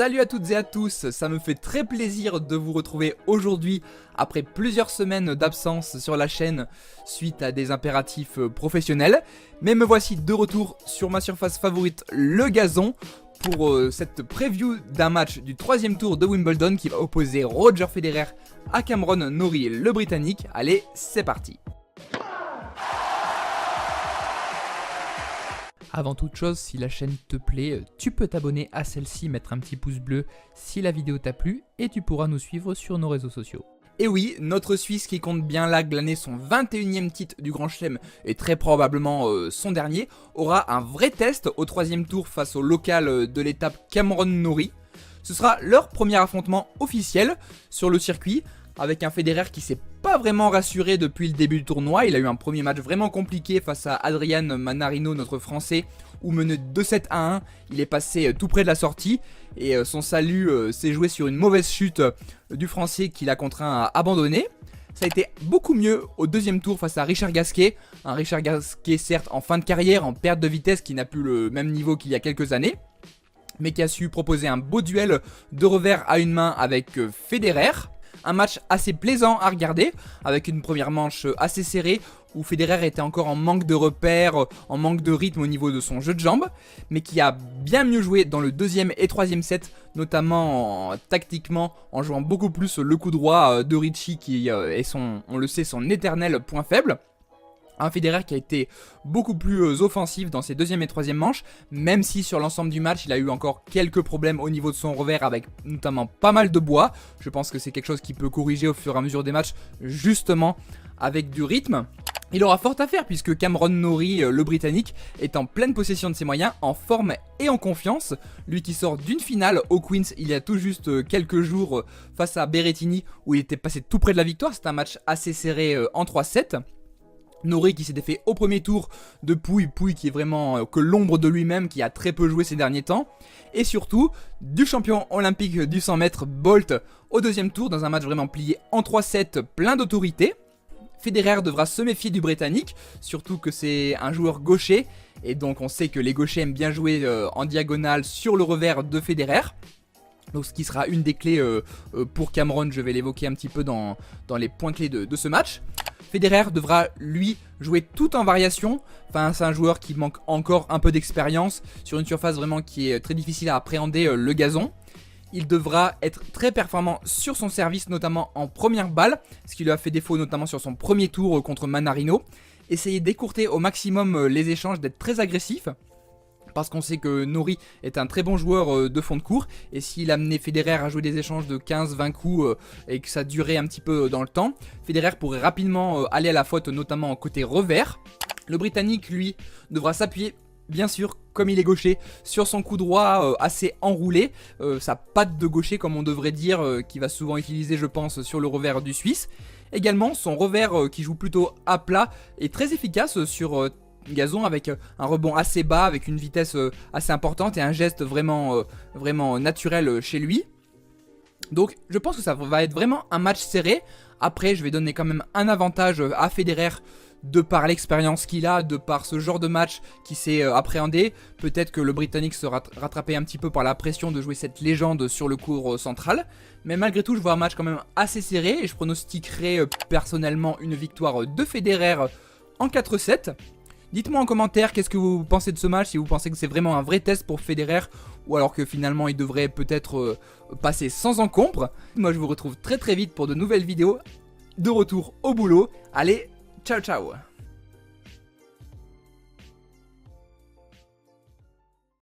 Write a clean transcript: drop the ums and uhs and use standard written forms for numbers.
Salut à toutes et à tous, ça me fait très plaisir de vous retrouver aujourd'hui après plusieurs semaines d'absence sur la chaîne suite à des impératifs professionnels. Mais me voici de retour sur ma surface favorite, le gazon, pour cette preview d'un match du 3e tour de Wimbledon qui va opposer Roger Federer à Cameron Norrie, le Britannique. Allez, c'est parti! Avant toute chose, si la chaîne te plaît, tu peux t'abonner à celle-ci, mettre un petit pouce bleu si la vidéo t'a plu et tu pourras nous suivre sur nos réseaux sociaux. Et oui, notre Suisse qui compte bien là glaner son 21e titre du Grand Chelem et très probablement son dernier, aura un vrai test au 3e tour face au local de l'étape Cameron Norrie. Ce sera leur premier affrontement officiel sur le circuit, avec un Federer qui s'est pas vraiment rassuré depuis le début du tournoi. Il a eu un premier match vraiment compliqué face à Adrian Mannarino, notre français, où mené 2-7 à 1, il est passé tout près de la sortie et son salut s'est joué sur une mauvaise chute du français qui l'a contraint à abandonner. Ça a été beaucoup mieux au deuxième tour face à Richard Gasquet, un Richard Gasquet certes en fin de carrière, en perte de vitesse, qui n'a plus le même niveau qu'il y a quelques années, mais qui a su proposer un beau duel de revers à une main avec Federer. Un match assez plaisant à regarder, avec une première manche assez serrée où Federer était encore en manque de repères, en manque de rythme au niveau de son jeu de jambes, mais qui a bien mieux joué dans le deuxième et troisième set, notamment tactiquement en jouant beaucoup plus le coup droit de Ricci qui est on le sait, son éternel point faible. Un Federer qui a été beaucoup plus offensif dans ses deuxième et troisième manches, même si sur l'ensemble du match il a eu encore quelques problèmes au niveau de son revers avec notamment pas mal de bois. Je pense que c'est quelque chose qui peut corriger au fur et à mesure des matchs, justement avec du rythme. Il aura fort à faire puisque Cameron Norrie, le Britannique, est en pleine possession de ses moyens, en forme et en confiance. Lui qui sort d'une finale au Queen's il y a tout juste quelques jours face à Berrettini où il était passé tout près de la victoire. C'est un match assez serré en 3-7. Norrie qui s'est défait au premier tour de Pouille qui est vraiment que l'ombre de lui-même, qui a très peu joué ces derniers temps. Et surtout, du champion olympique du 100 mètres, Bolt, au deuxième tour, dans un match vraiment plié en 3-7, plein d'autorité. Federer devra se méfier du Britannique, surtout que c'est un joueur gaucher, et donc on sait que les gauchers aiment bien jouer en diagonale sur le revers de Federer. Donc ce qui sera une des clés pour Cameron, je vais l'évoquer un petit peu dans les points clés de ce match. Federer devra lui jouer tout en variation, enfin c'est un joueur qui manque encore un peu d'expérience sur une surface vraiment qui est très difficile à appréhender, le gazon. Il devra être très performant sur son service, notamment en première balle, ce qui lui a fait défaut notamment sur son premier tour contre Mannarino. Essayer d'écourter au maximum les échanges, d'être très agressif, parce qu'on sait que Norrie est un très bon joueur de fond de court, et s'il amenait Federer à jouer des échanges de 15-20 coups et que ça durait un petit peu dans le temps, Federer pourrait rapidement aller à la faute, notamment côté revers. Le Britannique, lui, devra s'appuyer, bien sûr, comme il est gaucher, sur son coup droit assez enroulé, sa patte de gaucher comme on devrait dire, qui va souvent utiliser je pense sur le revers du Suisse. Également son revers qui joue plutôt à plat est très efficace sur gazon, avec un rebond assez bas, avec une vitesse assez importante et un geste vraiment naturel chez lui. Donc je pense que ça va être vraiment un match serré. Après je vais donner quand même un avantage à Federer de par l'expérience qu'il a, de par ce genre de match qui s'est appréhendé. Peut-être que le Britannique sera rattrapé un petit peu par la pression de jouer cette légende sur le court central. Mais malgré tout je vois un match quand même assez serré et je pronostiquerai personnellement une victoire de Federer en 4-7. Dites-moi en commentaire qu'est-ce que vous pensez de ce match, si vous pensez que c'est vraiment un vrai test pour Federer ou alors que finalement il devrait peut-être passer sans encombre. Moi je vous retrouve très vite pour de nouvelles vidéos, de retour au boulot. Allez, ciao ciao!